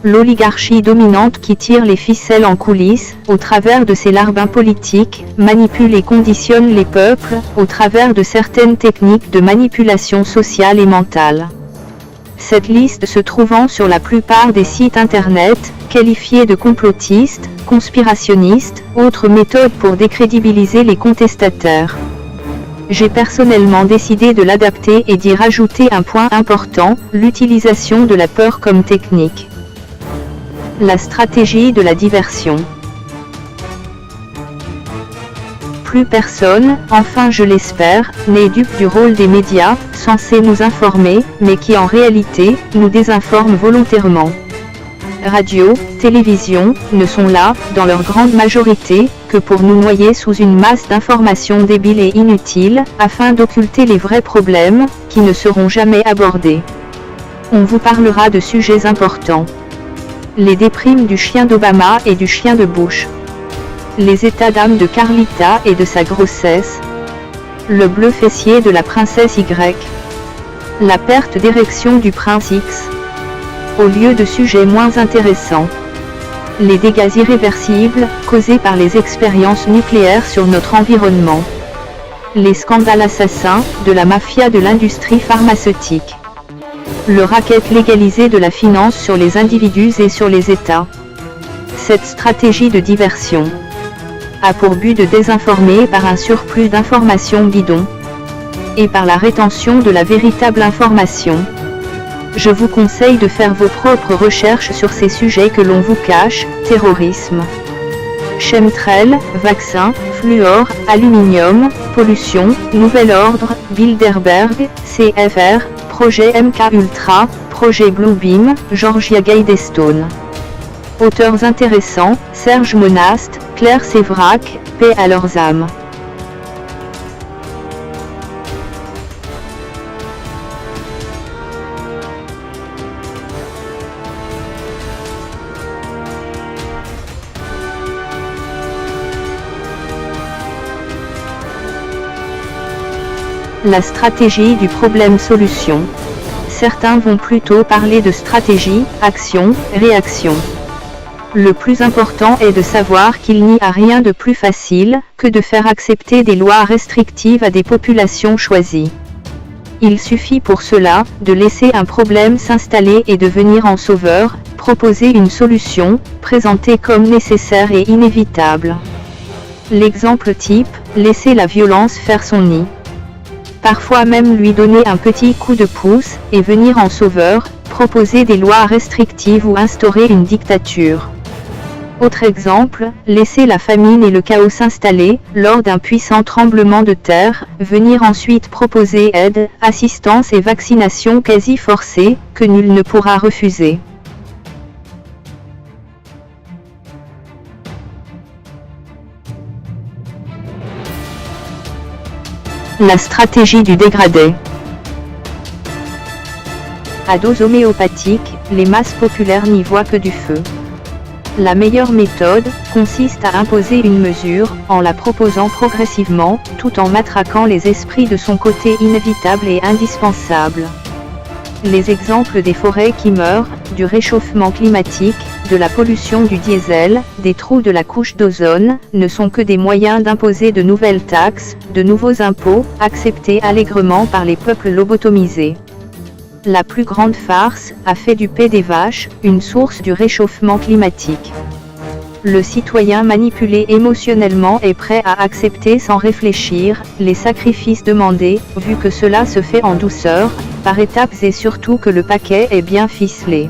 l'oligarchie dominante qui tire les ficelles en coulisses, au travers de ses larbins politiques, manipule et conditionne les peuples, au travers de certaines techniques de manipulation sociale et mentale. Cette liste se trouvant sur la plupart des sites internet, qualifiés de complotistes, conspirationnistes, autres méthodes pour décrédibiliser les contestataires. J'ai personnellement décidé de l'adapter et d'y rajouter un point important, l'utilisation de la peur comme technique. La stratégie de la diversion. Plus personne, enfin je l'espère, n'est dupe du rôle des médias, censés nous informer, mais qui en réalité, nous désinforment volontairement. Radio, télévision, ne sont là, dans leur grande majorité, que pour nous noyer sous une masse d'informations débiles et inutiles, afin d'occulter les vrais problèmes, qui ne seront jamais abordés. On vous parlera de sujets importants. Les déprimes du chien d'Obama et du chien de Bush. Les états d'âme de Carlita et de sa grossesse. Le bleu fessier de la princesse Y. La perte d'érection du prince X. Au lieu de sujets moins intéressants. Les dégâts irréversibles, causés par les expériences nucléaires sur notre environnement. Les scandales assassins, de la mafia de l'industrie pharmaceutique. Le racket légalisé de la finance sur les individus et sur les États. Cette stratégie de diversion a pour but de désinformer par un surplus d'informations bidons et par la rétention de la véritable information. Je vous conseille de faire vos propres recherches sur ces sujets que l'on vous cache, terrorisme, chemtrails, vaccins, fluor, aluminium, pollution, nouvel ordre, Bilderberg, CFR, projet MK Ultra, projet Bluebeam, Georgia Guidestone. Auteurs intéressants, Serge Monast, Claire Sévrac, paix à leurs âmes. La stratégie du problème-solution. Certains vont plutôt parler de stratégie, action, réaction. Le plus important est de savoir qu'il n'y a rien de plus facile que de faire accepter des lois restrictives à des populations choisies. Il suffit pour cela de laisser un problème s'installer et de venir en sauveur, proposer une solution, présentée comme nécessaire et inévitable. L'exemple type, laisser la violence faire son nid. Parfois même lui donner un petit coup de pouce, et venir en sauveur, proposer des lois restrictives ou instaurer une dictature. Autre exemple, laisser la famine et le chaos s'installer, lors d'un puissant tremblement de terre, venir ensuite proposer aide, assistance et vaccination quasi forcée, que nul ne pourra refuser. La stratégie du dégradé. À dose homéopathique, les masses populaires n'y voient que du feu. La meilleure méthode consiste à imposer une mesure, en la proposant progressivement, tout en matraquant les esprits de son côté inévitable et indispensable. Les exemples des forêts qui meurent, du réchauffement climatique, de la pollution du diesel, des trous de la couche d'ozone, ne sont que des moyens d'imposer de nouvelles taxes, de nouveaux impôts, acceptés allègrement par les peuples lobotomisés. La plus grande farce a fait du paix des vaches une source du réchauffement climatique. Le citoyen manipulé émotionnellement est prêt à accepter sans réfléchir les sacrifices demandés, vu que cela se fait en douceur, par étapes et surtout que le paquet est bien ficelé.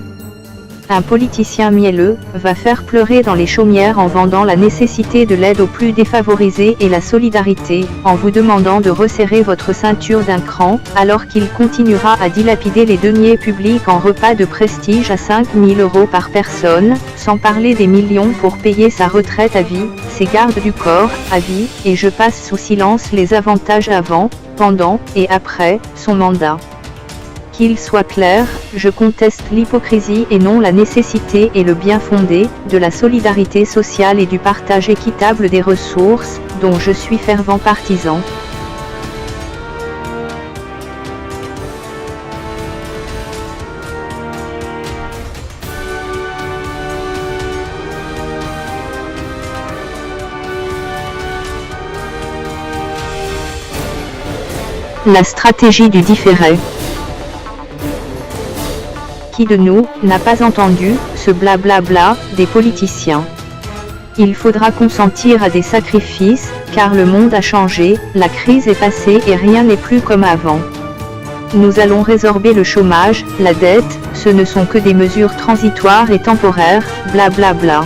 Un politicien mielleux va faire pleurer dans les chaumières en vendant la nécessité de l'aide aux plus défavorisés et la solidarité, en vous demandant de resserrer votre ceinture d'un cran, alors qu'il continuera à dilapider les deniers publics en repas de prestige à 5 000 € par personne, sans parler des millions pour payer sa retraite à vie, ses gardes du corps à vie, et je passe sous silence les avantages avant, pendant et après son mandat. Qu'il soit clair, je conteste l'hypocrisie et non la nécessité et le bien fondé, de la solidarité sociale et du partage équitable des ressources, dont je suis fervent partisan. La stratégie du différé. Qui de nous n'a pas entendu ce blablabla des politiciens? Il faudra consentir à des sacrifices, car le monde a changé, la crise est passée et rien n'est plus comme avant. Nous allons résorber le chômage, la dette, ce ne sont que des mesures transitoires et temporaires, blablabla.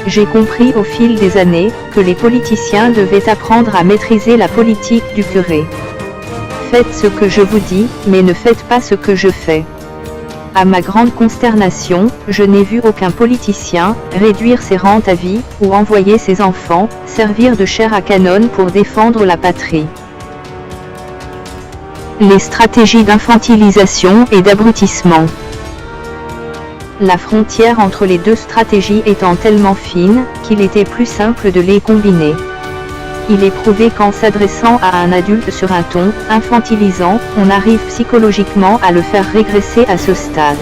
J'ai compris au fil des années que les politiciens devaient apprendre à maîtriser la politique du curé. Faites ce que je vous dis, mais ne faites pas ce que je fais. À ma grande consternation, je n'ai vu aucun politicien réduire ses rentes à vie, ou envoyer ses enfants servir de chair à canon pour défendre la patrie. Les stratégies d'infantilisation et d'abrutissement. La frontière entre les deux stratégies étant tellement fine, qu'il était plus simple de les combiner. Il est prouvé qu'en s'adressant à un adulte sur un ton infantilisant, on arrive psychologiquement à le faire régresser à ce stade.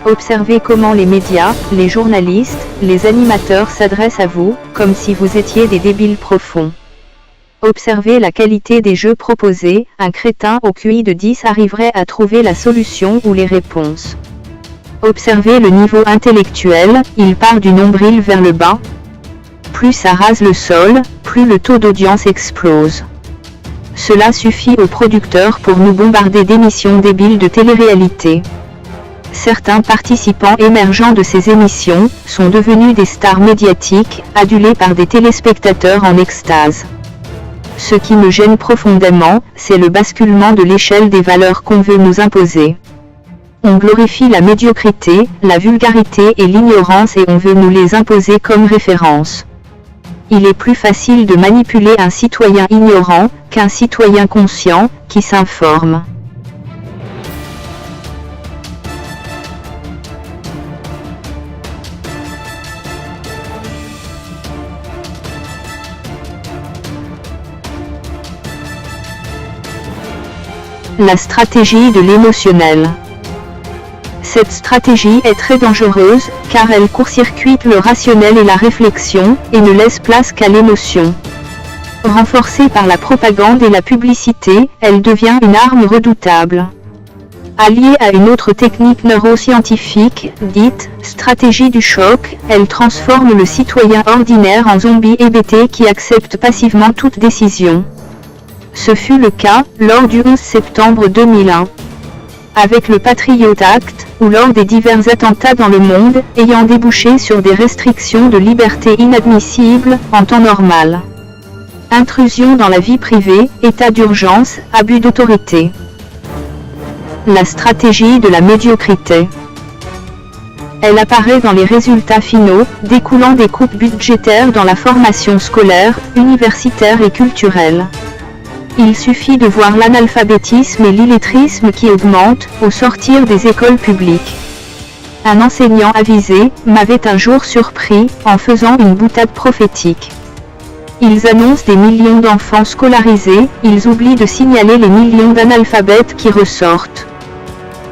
Observez comment les médias, les journalistes, les animateurs s'adressent à vous, comme si vous étiez des débiles profonds. Observez la qualité des jeux proposés, un crétin au QI de 10 arriverait à trouver la solution ou les réponses. Observez le niveau intellectuel, il part du nombril vers le bas. Plus ça rase le sol, plus le taux d'audience explose. Cela suffit aux producteurs pour nous bombarder d'émissions débiles de télé-réalité. Certains participants émergents de ces émissions sont devenus des stars médiatiques, adulés par des téléspectateurs en extase. Ce qui me gêne profondément, c'est le basculement de l'échelle des valeurs qu'on veut nous imposer. On glorifie la médiocrité, la vulgarité et l'ignorance et on veut nous les imposer comme référence. Il est plus facile de manipuler un citoyen ignorant qu'un citoyen conscient, qui s'informe. La stratégie de l'émotionnel. Cette stratégie est très dangereuse, car elle court-circuite le rationnel et la réflexion, et ne laisse place qu'à l'émotion. Renforcée par la propagande et la publicité, elle devient une arme redoutable. Alliée à une autre technique neuroscientifique, dite « stratégie du choc », elle transforme le citoyen ordinaire en zombie hébété qui accepte passivement toute décision. Ce fut le cas, lors du 11 septembre 2001. Avec le Patriot Act, ou lors des divers attentats dans le monde, ayant débouché sur des restrictions de liberté inadmissibles, en temps normal. Intrusion dans la vie privée, état d'urgence, abus d'autorité. La stratégie de la médiocrité. Elle apparaît dans les résultats finaux, découlant des coupes budgétaires dans la formation scolaire, universitaire et culturelle. Il suffit de voir l'analphabétisme et l'illettrisme qui augmentent au sortir des écoles publiques. Un enseignant avisé m'avait un jour surpris en faisant une boutade prophétique. Ils annoncent des millions d'enfants scolarisés, ils oublient de signaler les millions d'analphabètes qui ressortent.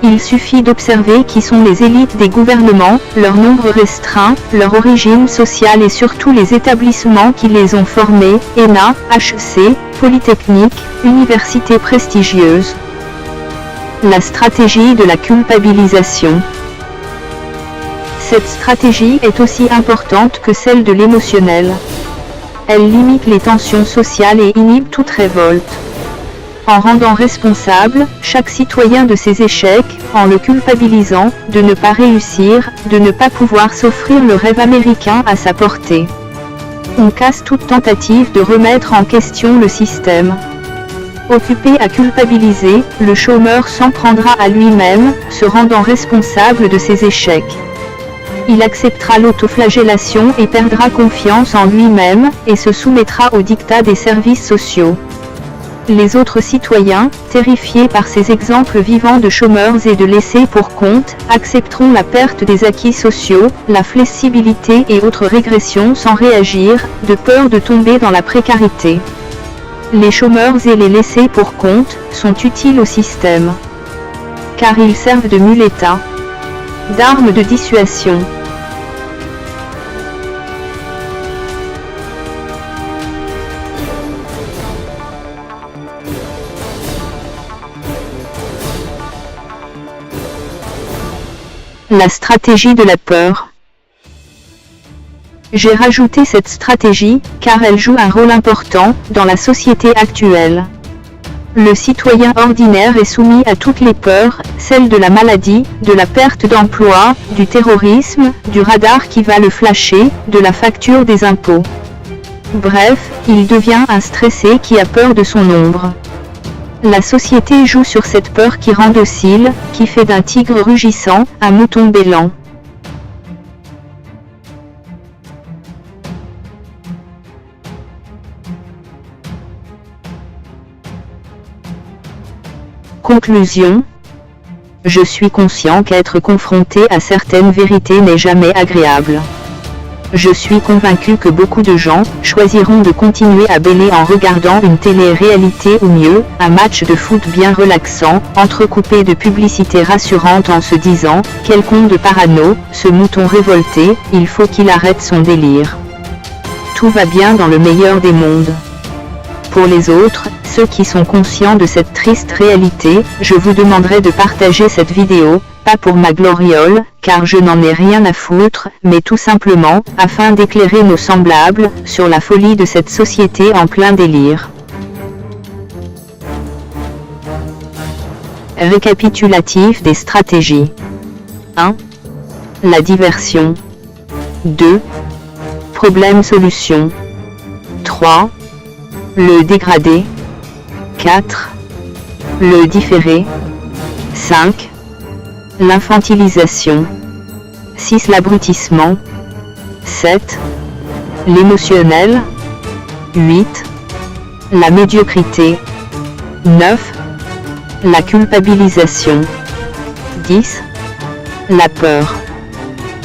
Il suffit d'observer qui sont les élites des gouvernements, leur nombre restreint, leur origine sociale et surtout les établissements qui les ont formés, ENA, HEC, Polytechnique, universités prestigieuses. La stratégie de la culpabilisation. Cette stratégie est aussi importante que celle de l'émotionnel. Elle limite les tensions sociales et inhibe toute révolte. En rendant responsable chaque citoyen de ses échecs, en le culpabilisant de ne pas réussir, de ne pas pouvoir s'offrir le rêve américain à sa portée. On casse toute tentative de remettre en question le système. Occupé à culpabiliser, le chômeur s'en prendra à lui-même, se rendant responsable de ses échecs. Il acceptera l'autoflagellation et perdra confiance en lui-même, et se soumettra aux dictats des services sociaux. Les autres citoyens, terrifiés par ces exemples vivants de chômeurs et de laissés pour compte, accepteront la perte des acquis sociaux, la flexibilité et autres régressions sans réagir, de peur de tomber dans la précarité. Les chômeurs et les laissés pour compte sont utiles au système, car ils servent de muletas, d'armes de dissuasion. La stratégie de la peur. J'ai rajouté cette stratégie, car elle joue un rôle important dans la société actuelle. Le citoyen ordinaire est soumis à toutes les peurs, celles de la maladie, de la perte d'emploi, du terrorisme, du radar qui va le flasher, de la facture des impôts. Bref, il devient un stressé qui a peur de son ombre. La société joue sur cette peur qui rend docile, qui fait d'un tigre rugissant, un mouton bêlant. Conclusion. Je suis conscient qu'être confronté à certaines vérités n'est jamais agréable. Je suis convaincu que beaucoup de gens choisiront de continuer à bêler en regardant une télé-réalité ou mieux, un match de foot bien relaxant, entrecoupé de publicités rassurantes en se disant « Quel con de parano, ce mouton révolté, il faut qu'il arrête son délire. » Tout va bien dans le meilleur des mondes. Pour les autres, ceux qui sont conscients de cette triste réalité, je vous demanderai de partager cette vidéo, pas pour ma gloriole, car je n'en ai rien à foutre, mais tout simplement, afin d'éclairer nos semblables, sur la folie de cette société en plein délire. Récapitulatif des stratégies. 1. La diversion. 2. Problème-solution. 3. Le dégradé. 4. Le différé. 5. L'infantilisation. 6. L'abrutissement. 7. L'émotionnel. 8. La médiocrité. 9. La culpabilisation. 10. La peur.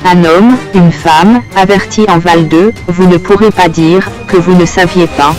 Un homme, une femme, averti en Val 2, vous ne pourrez pas dire que vous ne saviez pas.